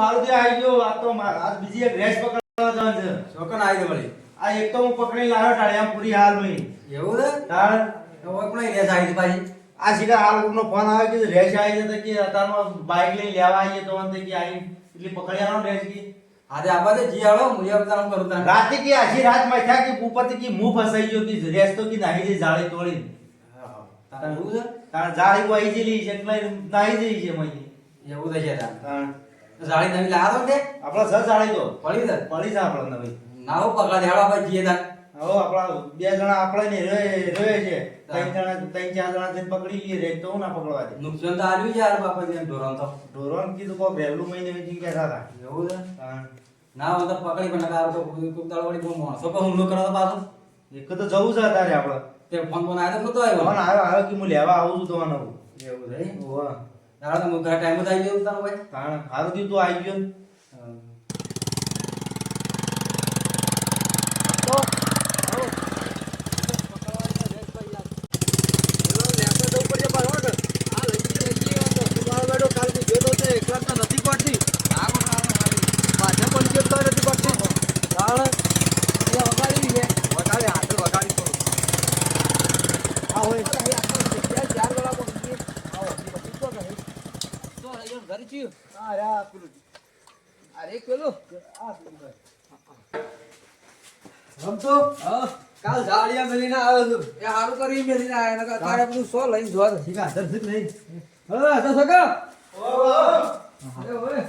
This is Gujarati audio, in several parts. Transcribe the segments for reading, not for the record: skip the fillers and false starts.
હારું તે આવી ગયો આ તો આ બીજી એક રેસ પકડવા જવાનું છે. ચોકન આવી ગયો વળી. આ એક તો હું પકડી લાવ્યો ટાળિયા પૂરી હાલ મેં. એવું છે? તાણ તો કોઈ પણ રેસ આવી પાછી. આ સીધા હાલ કોકનો ફોન આવે કે રેસ આવી જતો કે અતારમાં બાઈક લઈને લેવા આવીએ તો અંતે કે આવી એટલે પકડી આનો રેસ કે આજે આબા દે જી આવો મુરિયા બતાવું કરું તને. રાતે કે આછી રાત માં થયા કે ઉપરથી કે મું ફસાઈ ગયો કે રેસ તો કે નાહી જઈ જાળી તોડી. તારે એવું છે? તાણ જાળી કો આવી જેલી છે એટલે નાહી જઈ છે મઈ. એવું થઈ છે તાર. તાણ જાળી નવી લાવો તે આપણા સર જાળી તો પડી દે. પડી જા આપણા નવી. નાવો પકડા દેડો આપણે જીએ તાર. હવે આપણા બે જણા આપણે ને રહે છે ત્રણ ચાર જણા જઈને પકડી લઈએ રે તો ના પકડવા દે. નુકસાન તો આવ્યું છે યાર બાપા જેમ ઢોરણ તો. ઢોરણ કીધું કો વહેલું મહિને વેચી ગયા હતા. એવું છે? તાણ ના હોય તો પકડી પણ નકાર તો કોક દાડો વળી બહુ માણસો પર હુમલો કરો તો પાછો. એક તો જવું છે તારે આપણે. તે ફોન આવ્યો તો નતો આવ્યો. ફોન આવ્યો કે હું લેવા આવું છું તમારો. એવું છે? ઓવા તારા તો મુકા ટાઈમ જ આવી ગયો તારો ભાઈ. તાણ હારું થયું તું આવી ગયો ને. કાલ જાળિયા મેલીને આવ્યો છું એ હારું કરી મેલીને આવ્યા નકર તારે બધું સો લઈને જોવા દે ઠીક છે દર્શિત નહીં. હવે તો સગા ઓવા ઓય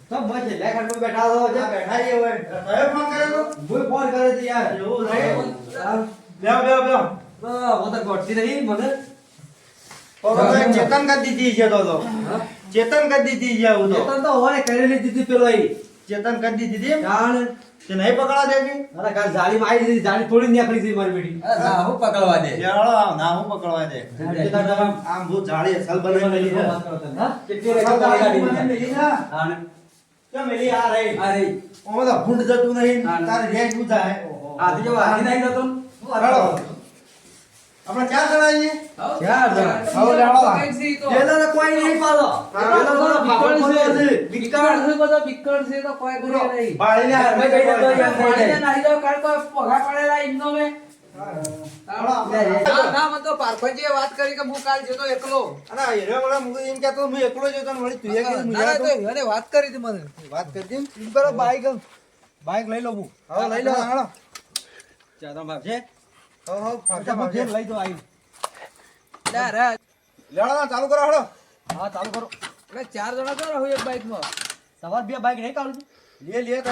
તો મજે લેખન પર બેઠા છો જે બેઠા છે હવે કયો ફોન કર્યો તો? હું ફોન કરે છે યાર. એવું છે? બેવ બેવ હું તો ગોઠતી નહીં મને. તો ચેતન કરી દીધી છે તો ચેતન કરી દીધી છે હું તો ચેતન તો હોને કરેલી દીધી પેલો ઈ. ચેતન કરી દીધી એમ? જાણ તે નહીં પકડવા દેજી? અરે કાલ જાળીમાં આવી દીધી જાળી તોડી નીકળી હતી મારી બેટી. ના હું પકડવા દે. લેવડો ના હું પકડવા દે. આમ ભૂત જાળી અસલ બનાવેલી છે. હા કેટલી રે ગાડી મેલી ના. હા કે મેલી આ રહી. અરે ઓમાં તો ભૂંડ જતું નહીં. હા. તારે રેસ શું થાય? આ તો જો હાથી નહીં નતો. હેલો. આપણે ચાર જણા છીએ. ચાર જણા. હવે લેવડો. પેલો તો કોઈ નહીં પાડો. પેલો તો પાપડ પડ્યો છે. વિકળ છે બધો વિકળ છે તો કોઈ ગુરે નહીં બાળીને આ મેં કહી દીધો યાર. પાણીને નાહી જાવ કાલ કોઈ પગા પડેલા ઇમનો મે ના મત તો પારખોજીએ વાત કરી કે હું કાલ જતો એકલો અરે હીરો મને મુકે એમ કહેતો હું એકલો જ હતો ને વળી તું કીધું ના ના તો એને વાત કરી હતી મને વાત કરી દે. ઈ કરો બાઈક લઈ લો હું હવે લઈ લો હાલો. ચાલો બાપ છે. હવે ફાટા ફાટે લઈ દો આવી. લે રે લેવડો ચાલુ કરો હાલો. હા ચાલુ કરો. એટલે ચાર જણા તો રહો એક બાઈક માં તમાર બે બાઈક નહીં કાઢું. લે તો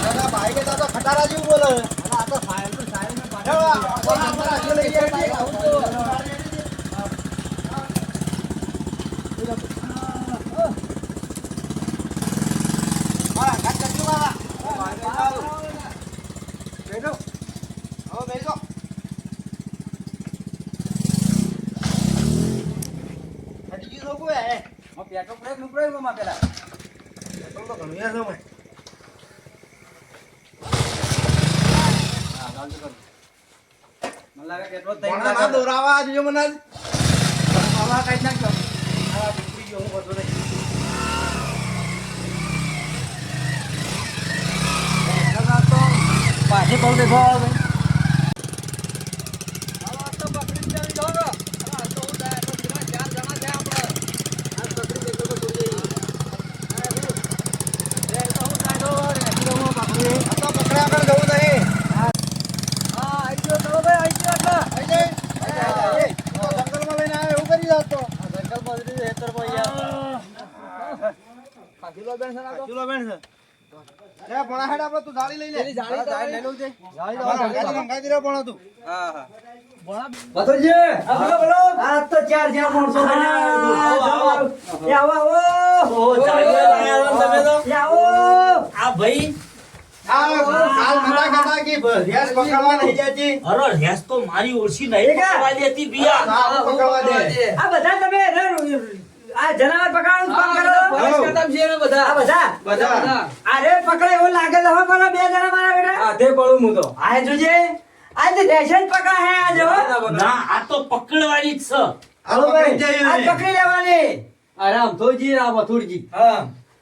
દાદા બાઈકે તો ખટારા જેવું બોલે. આ તો ફાઇલ તો સાઈડ માં લેવડો, આપણે આજે લઈ જઈએ. આવું તો. હા, ઘાટ કરજો બાબા. બેઠો. હવે બેસો. હજી ગયું લોકો હે. હું પેટ્રોલ બ્રેક લુકરાયું માં પેલા. પેટ્રોલ તો ઘણું યાર છે મને. હા ચાલુ કરો. મને લાગે પેટ્રોલ થઈ કોના ના દોરાવા આજે મને આજ. આવા કઈ નાખ્યો. આ બીપી ગયો હું વધુ નહીં. પાછી બહુ દેખો આવે. તો પકડી ચાલી જાવ ને આ તો હું જાય તો ચાર જણા છે આપણે આ પકડી દેખો તો જોઈએ એ તો હું જાય તો હું પકડી આ તો પકડ્યા આગળ જવું નહીં. હા આઈ ગયો ચલો ભાઈ આઈ ગયો એટલે આઈ જાય. જંગલમાં લઈને આવે એવું કરી જાવ તો. જંગલ માં જઈને હેતર યાર. પાકીલો બેન સના તો ચલો બેન છે. એ ભણા હેડ આપણે તું જાળી લઈ લે. પેલી જાળી તો લઈ લઉં છે. જાળી રંગાઈ દીધો ભણો તું. હા હા. બતોજી આ બોલો બોલો આ તો ચાર માણસો લઈને આવ્યો. એ આવો આવો ઓ ચાલ્યો લાયા તમે તો. એ આવો આ ભાઈ આ કાલ નતા કહેતા કે રેસ પકડવા નહીં જતી. અરે રેસ તો મારી ઓળખી નહીં પકડવા દેતી બિયા. ના પકડવા દે. આ બધા તમે આ જનાવર પકડવાનું કામ કરો પોલીસ ખતમ છે ને બધા આ બધા બધા. અરે પકડે એવું લાગે તો હવે પેલા બે જણા મારા બેટા આ તે પડું હું તો. આ જોજે આજ રેશન પકડા હે આજ હો ના આ તો પકડવાની જ છે. આ પકડી જાય આજ એને. પકડી લેવાની અરે અમથોજી આ મથુરજી હા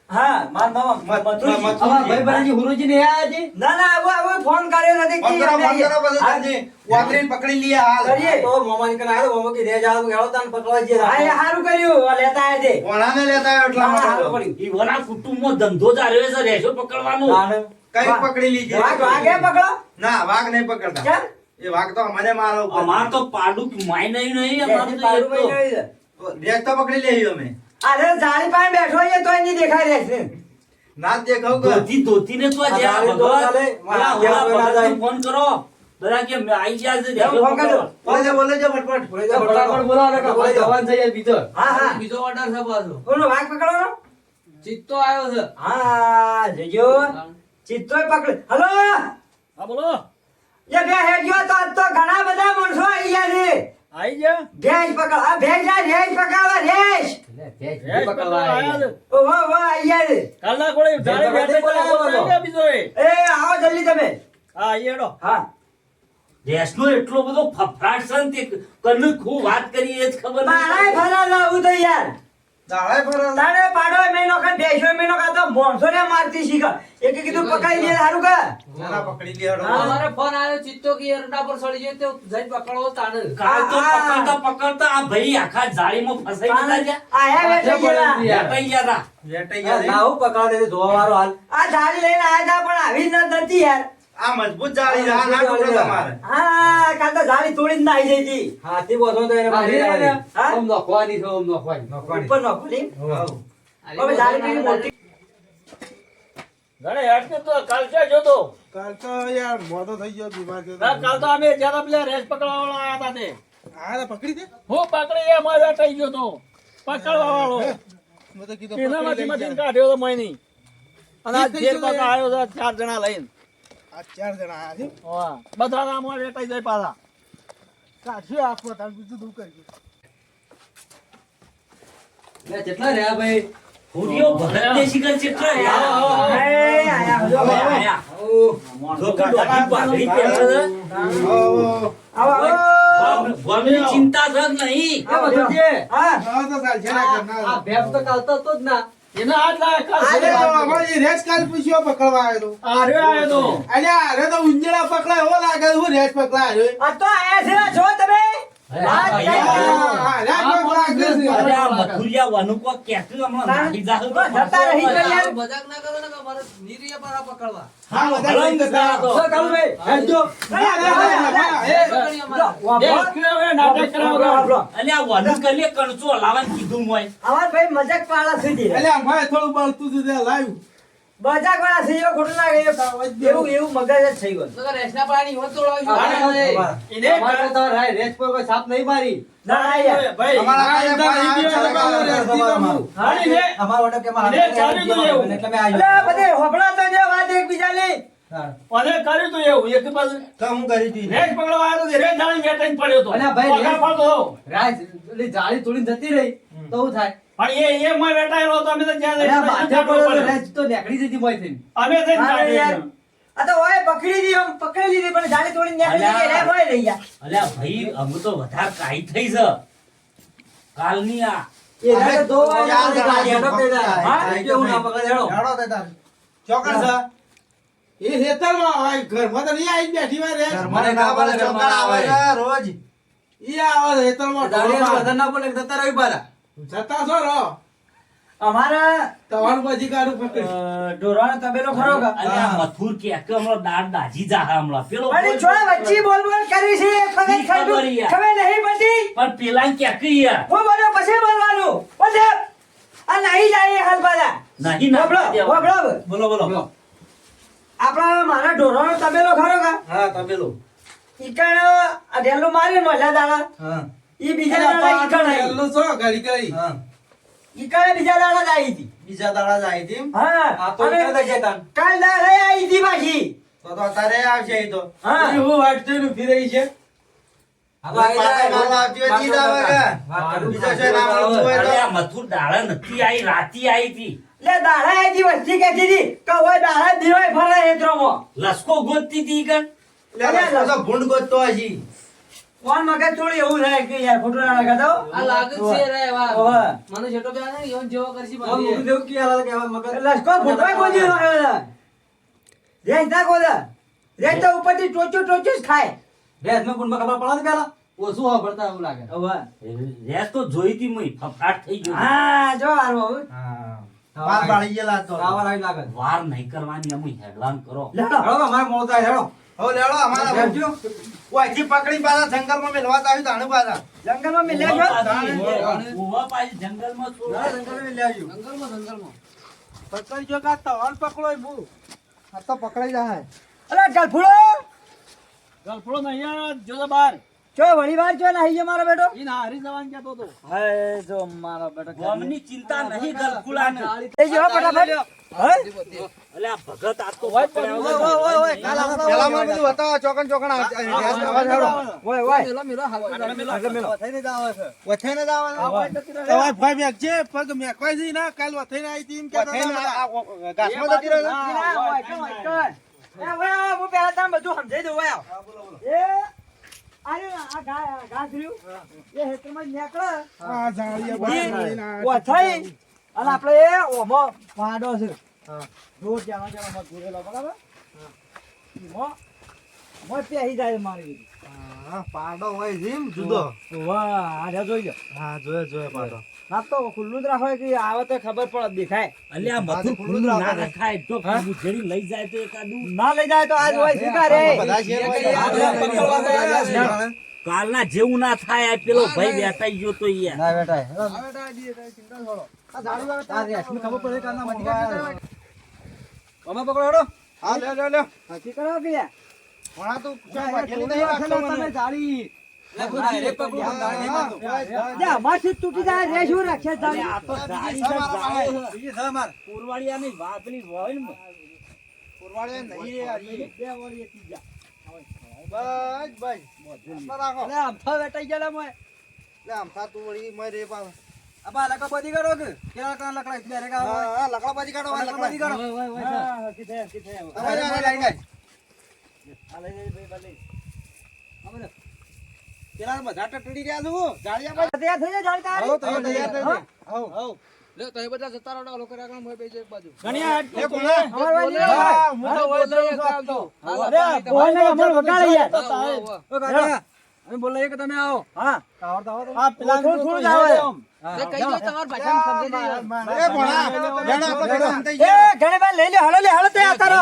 હા માર નામ મથુરજી. અમારા ભાઈ બરાજી હુરુજી ને આયા છે ના ના આવો ફોન કર્યો નથી ફોન કરો અમે બધું તાજી. વાતરીને પકડી લઈએ હાલ. કરીએ તો મોમાની કને આવ્યો મોમો કે રેજ આવો ગેળો તાન પકડવા જઈએ. હા એ સારું કર્યું આ લેતા આયા તે. કોણાને લેતા આવ્યો એટલા ના, માટે સારું તો. કર્યું. ઈવોના કુટુંબમાં ધંધો ચાલ્યો છે રેશો પકડવાનો. તાણે. કઈ પકડી લીધી વાઘ વાઘે પકડો ના વાઘ નહીં પકડતા ચાલ એ વાઘ તો મને મારો ઉપર. અમાર તો પાડું માય નહીં અમાર તો એક તો. રેસ તો પકડી લેવી અમે અરે જાળી પાસે બેઠો છે તોય નહીં દેખાય રહેશે. ના જ દેખાવ કે ધોતીને તો આ જ્યાં આ ભગવાન, ચાલે, ઓલા જ્યાં ભગવાનને જાય. ફોન કરો. બધા કે મેં આઈ ગયા છે રેશો ફોન કરજો. પકડવા. બોલે જો ફટફટ ફટાફટ બોલાવો ને કોઈ જવાન થઈ જાય બીજો હા હા બીજો ઓર્ડર છે પાછો કોનો વાઘ પકડવાનો? ચિત્તો આવ્યો છે હા જજો ચિત્તોય પકડ. હલો હા બોલો એ બે હેડ્યો તો ઘણા બધા માણસો આવી ગયા છે. આઈ ગયા ભેંસ પકડ આ ભેંસ ના રેસ પકડવા રેસ. રેસ પકડવા આયા છે. ઓહો ઓહો આવી ગયા છે. કાલના કોળે જાળી બેઠે બોલાવો, બોલાવો. ગયા બીજો એ એ આવો જલ્દી તમે. હા આઈ હેડો હા રેશનો એટલો બધો ફફડાટ છે ને તે કને ખૂબ વાત કરી એ જ ખબર મારાય નહીં. ફરા લાવું તો યાર દાડાય ફરલ તારે પાડો મહિનો ખાન બેસો મહિનો કા તો મોણસો ને મારતી શીખા એક કીધું પકડી લે સારું કા ના પકડી લે હડો. અમારે ફોન આવ્યો ચિત્તો કે એરડા પર સડી જાય તો જઈને પકડવો તાને કાલ તો હા. પકડતા પકડતા આ ભાઈ આખા જાળીમાં ફસાઈ ગયા છે. આયા બેઠા ગયા વેપાઈ ગયા હતા. વેટાઈ ગયા રે. લાવું પકડા દે જોવા વાળો હાલ આ જાળી લઈને આયા હતા પણ આવી જ નથી યાર આ મજબૂત જાળી છે, આ ના ટૂટે તમારે હા કાં તો જાળી તોડીને ના આવી જઈ હતી હાથી બોધો તો એને મારી દેવાની. હા? ઓમ નોખવાની છે ઓમ નોખવાની ઉપર નોખો લી. હઉ. હવે જાળી પેલી મોટી ઘરે હેડ કે તો કાલ ક્યાં જોતો કાલ તો યાર મોટો થઈ ગયો બીમાર થયો ના કાલ તો અમે જ્યારે પેલા રેસ પકડવા વાળા આયા હતા તે હા પકડી દે હું પકડી એ મારે થઈ ગયો તો પકડવા વાળો મેં તો કીધું એનામાંથી પકડી લઈ મશીન જા. કાઢ્યો તો મહિની અને આ ઠીક ફેર છે, પાછા આવ્યો છે 4 જણા લઈને આ 4 જણા આયા છે હા બધા આમાં વેટાઈ જાય પાછા કાઢ્યો આખો તાર બીજું દુઃખ કરી લે કેટલા રહ્યા ભાઈ હુરિયો ભરત દેશી કર ચિત્ર એ આયા હજો હવે આયા. જો કે ડોકી પાઘડી પહેરે છે. હઉ. આવો આવો ભોમની ચિંતા છે જ નહીં. આ બધું છે હા હા તો ચાલ છે ના કર આ ભેંસ તો કાલ તો જ ના એના હાથ લાય કાલ આજે ફેર. ના અમારે એ રેસ કાલ પૂછ્યો પકડવા આવ્યો તો આ રહ્યો આવ્યો તો અલ્યા અરે તો ઉંજળા પકડાય એવો લાગે હું રેસ પકડાય આ તો આયા છે જો તમે વાત ભાઈ, કઈ હા. કરી. હા રેસ પકડાય અરે આ મથુરિયા વનુકો ક્યાંથી હમણાં નાખી જાહે તો જતા રહી તો યાર. મજાક ના કરો ને કે અમારે નીરિયા પર આ પકડવા હા હલન જતા તો. શું કરું ભાઈ હેડજો. પકડી અમારે બે ઉઠ્યો હવે નાટક કરાવવા. અને આ વનુ કરીએ કણચો લાવવાનું કીધું મોય. અમાર ભાઈ મજાક પાડા સુધી અલ્યા અમારે થોડું બળતું હતું ત્યાં લાવ્યું મજાક વાળા છે એવો ખોટું લાગે એવું એવું મગજ જ થઈ ગયું તો કે રેસના પાણી હોત તોડાવી એને અમારે તો રાય રેસ પર કોઈ સાપ નહીં મારી ના ના યાર ભાઈ અમારા કાલે પણ આ ચાલે હાલી ને અમારો ઓર્ડર કે મારા એને ચાલ્યું તું એવું. એટલે મેં આવ્યો અરે બધે હોબળા તો જે વાત એકબીજાની અને કર્યું તું એવું એક બાજુ તો હું કરી હતી રેસ પકડવા આવ્યો તો રેસ જાણી વેટાઈને પડ્યો તો અલ્યા ભાઈ, પગાર પડતો હતો. રાય એટલે જાળી તોડીને જતી રહી તો શું થાય પણ એ મોય વેટાયેલો હતો અમે તો જ્યાં અરે આ જઈને માથે જાણવું પડેલો પડે. રેસ તો નીકળી જતી મોય થઈને અમે જઈને અરે કાઢીએ યાર છીએ. આ તો ઓય પકડી દીધી આમ પકડી લીધી પણ જાળી તોડીને નીકળી ગઈ રે હોય રહી યાર અલ્યા ભાઈ અમે તો વધારે કાઈ થઈ છે કાલની આ એ અમે રાતે દો ચાર વાગે જણા હેડો પેલા. હા? હા? કેવું ના પકડે હેડો. હેડો તે તાર. ચોકડ છે. એ હેતરમાં હોય ઘરમાં તો નહીં આવી બેઠી હોય રેસ મને ના બોલે ચોકડ આવે છે રોજ. ઈ આવે હેતરમાં ઢોરમાં. ના બોલે જતા રહી બારા જતા છો રો અમારા તમારું પછી કાઢું પકડી ઢોરાનો તબેલો ખરો કા અને આ મથુર કે હમણાં દાળ દાજી જાહે હમણાં પેલો અરે છોડા વચ્ચે બોલ બોલ કરી છે ખબર ઈ ખબર યાર. ખબર નહીં પડતી પણ પેલા ક્યાંક યાર હું બોલો પછી બોલવાનું બોલે આ નહીં જાય હાલ બાલા નહીં ના વબડો વબડો બોલો બોલો. આપણા મારા ઢોરાનો તબેલો ખરો કા હા તબેલો. ઈકણ આ ઢેલું મારી મજા દાડા હા. ઈ બીજા દાડા ઈકણ આવી પહેલું છો ઘડી કરી હા. ઈકણ બીજા દાડા જ આવી હતી બીજા દાડા જ આવી હતી એમ? હા આ તો અને ઈકણ જ જતા. કાલ દાડા આવી હતી પાછી તો અત્યારે આવશે ઈ તો. હા હું વાટ જોઈને ઉભી રહી છે પાટા મારવા આવતી હોય ઈ જ આવે કે? બીજા છે ના મળતું હોય અરે તો. આ મથુર દાડા નથી આવી રાતી આવી હતી લે દાડા આવી હતી વસ્તી કહેતી હતી કે ઓય દાડા દિવાય ફરે હેત્રોમાં લસકો ગોતતી હતી કણ લે, લસકો તો ભૂંડ ગોતતો હજી. કોણ મગજ થોડી એવું થાય કે યાર ખોટું ના લગાડો આ લાગે જ છે રે વા ઓવે. મને જેટલો બે ને યોન જેવો કરશી આ મારી મૂકી દેવું કે યાર કે આવા મગજ લશ્કો ફોટો બોલી રેસ ના કોદા રેસ તો ઉપરથી ટોચો જ ખાય રેસમાં ગુણમાં ખબર પડે ને પેલા ઓછું હવા પડતા એવું લાગે હવે રેસ તો જોઈ તી મુઈ ફફડાટ થઈ ગયો હા જો આરો બાર બાળી ગયેલા તો આવા આવી લાગે વાર નહીં કરવાની અમે હેડવાન કરો લેડો હેડો અમારે મોડું થાય હેડો હો લેડો અમારા બેસજો. ઓયથી પકડી પાછા જંગલમાં મેલવા આવ્યું તાણું પાછા જંગલમાં મેં લેજો ઉભા પાછી જંગલમાં શું જંગલમાં મેલ્યા આવ્યું જંગલમાં પકડજો કા તવાલ પકડો બુ આ તો પકડાઈ જાય અરે ગલફુડો ગલફડો નહીં યાર, જોજો બાર. ચો વળી વાર ચો ના હૈયે મારો બેટો ઈ ના હારી જવાનું કહેતો હતો. હે જો મારો બેટો ગોમની ચિંતા નહીં ગલફુલાને. લઈ જો ફટાફટ હે અલ્યા ભગત આ તો પકડ્યા ઓય કાલ પેલા માં બધું હતા ચોકન ચોકન આવાજ હેડો ઓય મેલો મેલો હાલ વથઈને જ આવે તમાર ભાઈ મેક છે પગ મેકવાય છે ના કાલ વથઈને આવી ટીમ કે ઘાસમાં જતી રહે હું પેલા તમે બધું સમજાઈ દઉં ઓય એ અરે આ ઘાસ રહ્યું એ હેતરમાં જ નીકળે આ જાળિયા ઓછાઈ અને આપણે એ ઓમો પાડો છે રોજ જાવા મત જોડેલો બરાબર મો મો પેહી જાય મારી હા પાડો હોય જીમ જુદો વાહ આ જોઈ લો હા જોયે પાડો ના તો ખુલ્લું જ રાખો કે આવે તો ખબર પડે દેખાય અલ્યા મથું ખુલ્લું ના રખાય તો જેડી લઈ જાય તો એકાદું ના લઈ જાય તો આજ હોય સ્વીકારે બધા શેર હોય કાલના જેવું ના થાય આ પેલો ભાઈ બેઠાઈ ગયો તો યાર ના બેટા ખબર પડે કાના મટી અમે પકડો હેડો હા લે નક્કી કરો કે યાર વણા તો વાગેલી નહીં રાખતો મને જાળી એક પકડો જા માથી તૂટી જાય રે શું રાખે જાળી આ તો જાળી છે, જાળી. પુરવાડિયાની વાપરી હોય ને પુરવાડે નહીં યાર બે વળી એકી જા બસ બસ રાખો અલે આમ થા વેટાઈ ગયા મોય લે આમ થા તું વળી મય રે પા અબા લકા બધી કરો કે કેલા કાન લકડા બે રેગા હા લકડાબાજી કાઢો લકડાબાજી કાઢો હા કીધે તમારે આ લાઈન ગાય અલે ભાઈ ભલે પેલા બધા ટટડી રહ્યા છો જાળિયા તૈયાર થઈ જાય જાળી તારી હો તૈયાર થઈ જાય હો લે તો એ બધા જતા રહો લોકો આગળ મોય બેજો એક બાજુ ગણ્યા એ કોના અમાર વાલી મોટો બોલ લઈ એક આવજો અરે બોલને અમર વગાડે યાર ઓ કાકા અમે બોલાય કે તમે આવો હા આ પેલા થોડું જ આવે લે કહી દો તમાર ભાષામાં સમજી એ દે ભણા લેણો આપણે ભેગા અંતાઈ એ ઘણી વાર લઈ લે હળો તે આતારો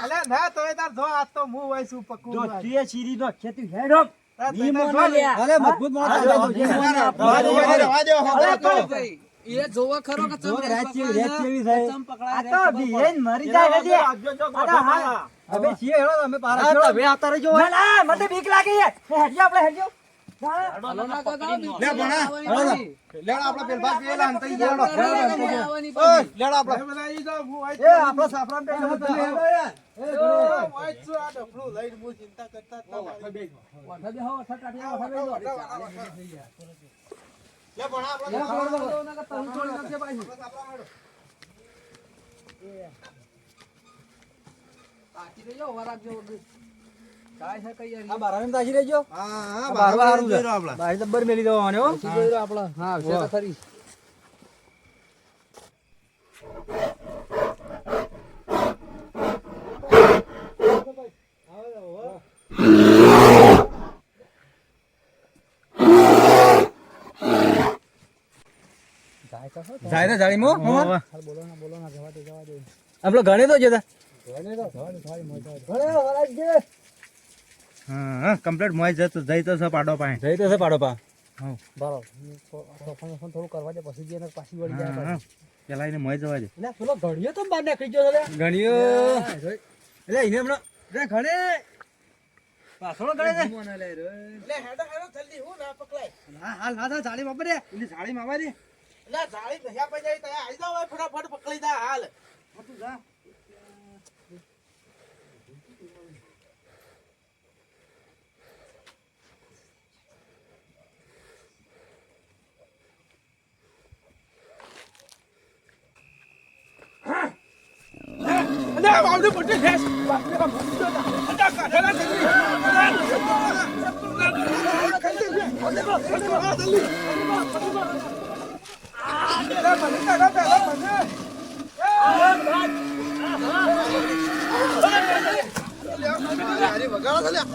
અલે ના તોય તાર જો આ તો હું હોય છું પક્કું જો તીએ સીરી નો ખેતી હેડો અરે મજબૂત મોટા રવા દો ભાઈ એ જોવા ખરો કે ચમ રેત કેવી થાય ચમ આ પકડાય તો બિહેન મરી જાય રે અમે છીએ હેડો અમે પારા છો તમે આવતા રહેજો ના ના મને બીક લાગે યાર હેડજો આપણે હેડજો હલો ના કાકા લે ભણા લેણો આપણે પેલ બાપ પેલા અંતાઈ ગયો લેણો આવવાની ઓય લેણો આપણે એ આપણો સાફરાન કઈ તમે હેડો યાર લે ભણા આપણે બાકી રહેજો વરાક જો કાય છે કઈ યાર આ બારાને તાજી રહેજો હા હા બારવા હારું છે આપણે બાઈ જબ્બર મેલી દેવાનો હો જોઈ આપણો હા આવશે તો ખરી જાય ને જાળી મો આપણો ગણે તો જતા હા કમ્પ્લીટ મોય જતો જઈતો છે પાડો પાસે જઈ તો છે પાડો પા થોડું કરવા દે પછી જે પાછી વળી હા પેલા એને મોય જવા દે એટલે પેલો ઘડિયો તો બહાર નીકળી ગયો છે ગણીઓ એટલે એને હમણાં રે ઘણે પાછળ ગણે છે લે હેડો હેડો જલ્દી હું ના પકડાય હા હાલ ના જાળી બાપરે એની જાળી માં આવવા દે લે જાળી ભૈયા પઈ જાય તયા આવી જાવ ફટાફટ પકડી દા હાલ તું જા આવડે મોટી ભેંસ. બાપરે, આ મોટી જોતા. અચ્છા, કાઢેલા જલ્દી. વગાડો તો લ્યા.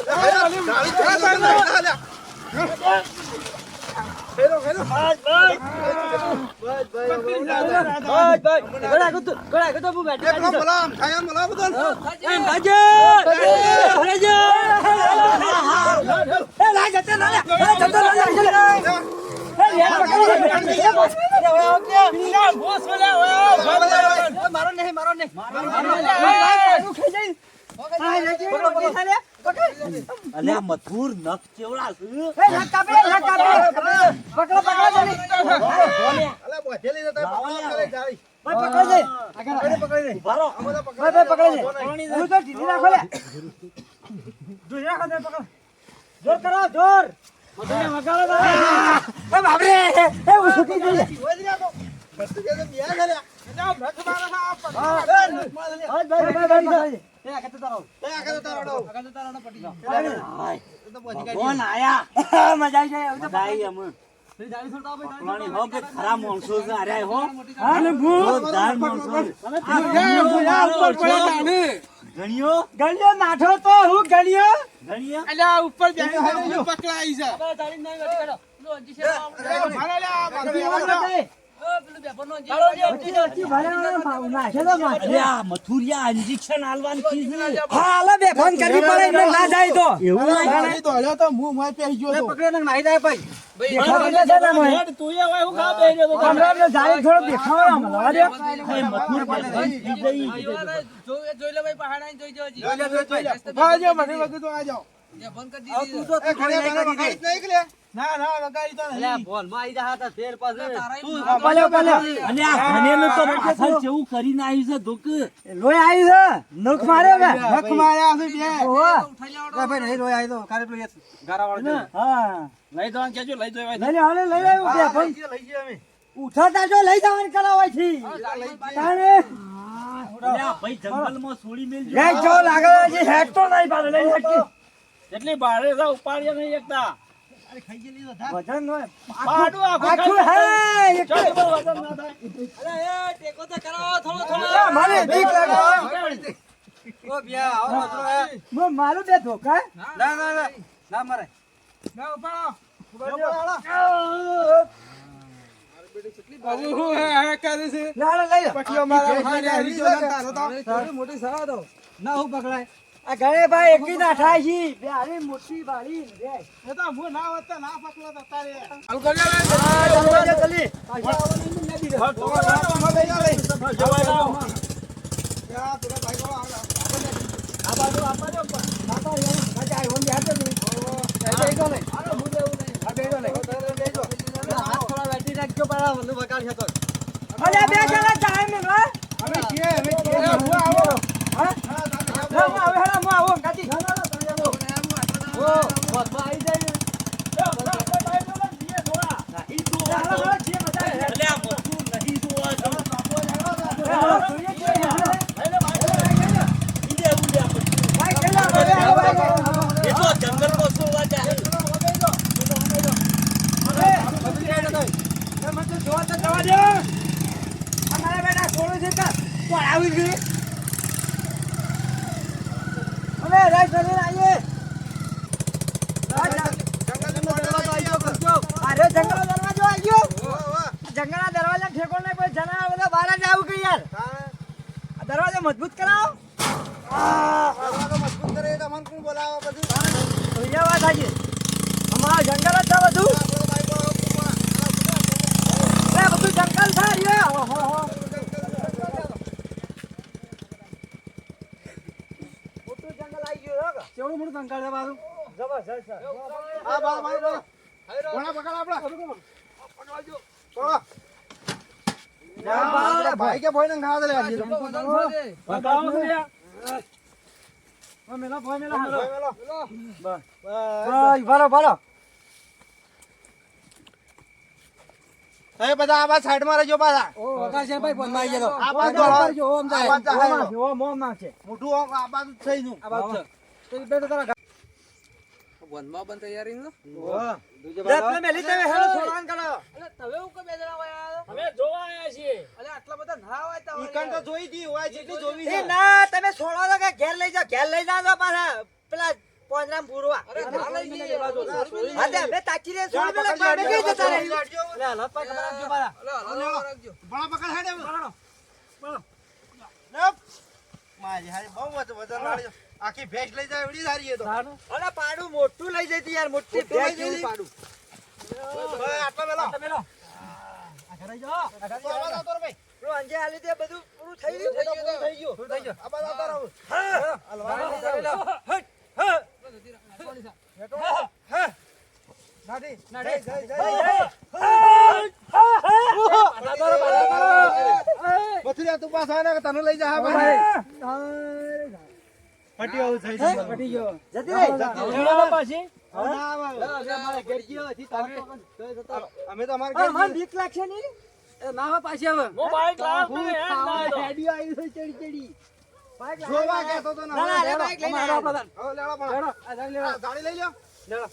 ડાળી ચડી ગઈ, લ્યા. ખેલો, ખેલો. એક નો મલામ, ખાયા મલામ બધો. અલ્યા મથુર નખ કેવડા છે અલા, બોધેલી જતા પકડો કરે ડાળી. ભારો જોર કરો જોર બસ કે તો બિયા કરે. જા ભટ મારો આ પકડ. એ આ કે તારો ડાવ. તો બોધી કાઢી. કોણ આયા મજા આવી જાય મજા આવી અમને પકડવાની હો કે ખરા માણસો છે અરે હો જોરદાર માણસો ગણ્યો ગળ્યો નાઠો તો હું ગળ્યો ગણ્યો અલ્યા ઉપર બેઠો પકડાઈ છે. મારે લ્યા, અલ્યા મથુરિયા ઇન્જેક્શન આલવાનું કીધું એવું મારી તો હલ્યો તો મું મોય પેહી ગયો તો. હેડ તું એ હોય હું ખા બે રહ્યો તો મથુર આજો મને વગર તો આજો. એ ઘરે તારા વગાડી જ નહીં કે લે? ના ના વગાડી તો નહીં. અને આ ભણેલું તો પાછળ જેવું કરીને આવ્યું છે ધોક લોહી આવ્યું છે નખ માર્યો કે નખ માર્યા છે બે. હા લઈ દો કેજો લઈ દો લઈ લે લઈ આવ્યો બે ભાઈ લઈ જઈએ અમે. ઉઠાતા જો લઈ જવાની કરાવાય છે તારે અલ્યા ભાઈ જંગલમાં છોડી મેલજો એ જો લાગે છે હેડ તો નહીં પાડે લઈ શકતી એટલી ભારે છે ઉપાડ્યા નહીં એકતા વજન નો પાડું આખું આખું હે એક ચાલ તો વજન ના થાય મને બીક લાગે મારું બે ધોકા ના ઉપાડો. બાબુ હું હે કરે છે. ના લઈ લે પટીઓ મારા ભાઈને હરી જો ને તારો તો. મોટી સરા દો ના હું પકડાય આ ઘરે ભાઈ એકી ના થાય છે બે હારી મોટી બાળી રે એ તો હું ના હોત તો ના પકડો તો તારે. જલ્દી અરે બે જણા જાય ને હા અમે છીએ, અમે છીએ. હું આવો. હા હું આવે હેલા હું આવો કાતી ઓ બસ આવી જાય અલ્યા મથુર નહીં જોવા જો એ તો જંગલમાં જોવા જાય જંગલના દરવાજા ઠેકો નહીં પછી જણા બધા બહાર જ આવું કે યાર આ દરવાજો મજબૂત કરાવો મજબૂત કરે તો મને કોણ બોલાવે બધું. અહીંયા વાત આજે અમારા જંગલ જ છે બધું એ બધું જંગલ છે યો ઓહો મોટું જંગલ આવી ગયું હો કેવડું મોટું જંગલ છે બાજુ જબરજસ્ત છે આ બાર મારી દો. કોણા પકડ આપડા. પકડો. ભાઈ કે ભાઈ ને ખાવા દે લે આજે તો. બતાવો છે યાર મેલા ભાઈ મેલા ભાઈ મેલો. બસ ભાલો ભાલો એ બધા આ બાજુ સાઈડમાં રહેજો પાછા. ઓ વગા છે ભાઈ ફોન માં આવી ગયો આ બાજુ જો ઓમ આ બાજુ જાય જાય. ઓમ ઓમ ના છે મોઢું આમ આ બાજુ થઈ ગયું. આ બાજુ છે તો બે તો તારા વનમાં બંધ તૈયારી નો પેલા મેલી તમે હેલો છોડવાન કરો. અલે તમે હું કે બે જણા આયા અમે જોવા આયા છીએ અલે આટલા બધા ના હોય તો ઈકણ તો જોઈ દી હોય જેટલી જોવી એ છે ના તમે છોડો તો કે ઘેર લઈ જાઓ પાછા પેલા પોંજરામ પૂરવા. અરે ના લઈ જઈએ હા તે અમે તાકી રે છોડ પેલા પાડે કઈ જતા રહી. લે હલત પાક રાખજો પાછા. અલે રાખજો ભણા પકડ હેડે મારી હારી બહુ વજન વાળી આખી ભેંસ લઈ જાય એવડી સારી એ તો અરે પાડું મોટું લઈ જતી યાર મોટી મોટું લઈ ભેંસ જેવું જતી. પાડું. ઓય, આટલા વેલા પેલો આ ઘરે જાઓ. તો આવાજ આવતો રે ભાઈ પેલો અંજે આલી તે બધું પૂરું થઈ ગયું. થઈ ગયો આવાજ આવતો રહો નાડી નાડી જય બથરિયા તું પાસ આવે ને તને લઈ જા ભાઈ પટી આવું થઈ ગયું પટી ગયો જતી રહી. પાછી અમે તો અમારે હા, મને બીક લાગશે નહીં. ના હોય પાછી હવે હું બાઈક લાવ તમે હેડ ના દો. જોવા કેતો તો ના, ના, લે, બાઈક લઈને આવ્યો. હવે લેવા પણ ગાડી લઈ લ્યો લેડો.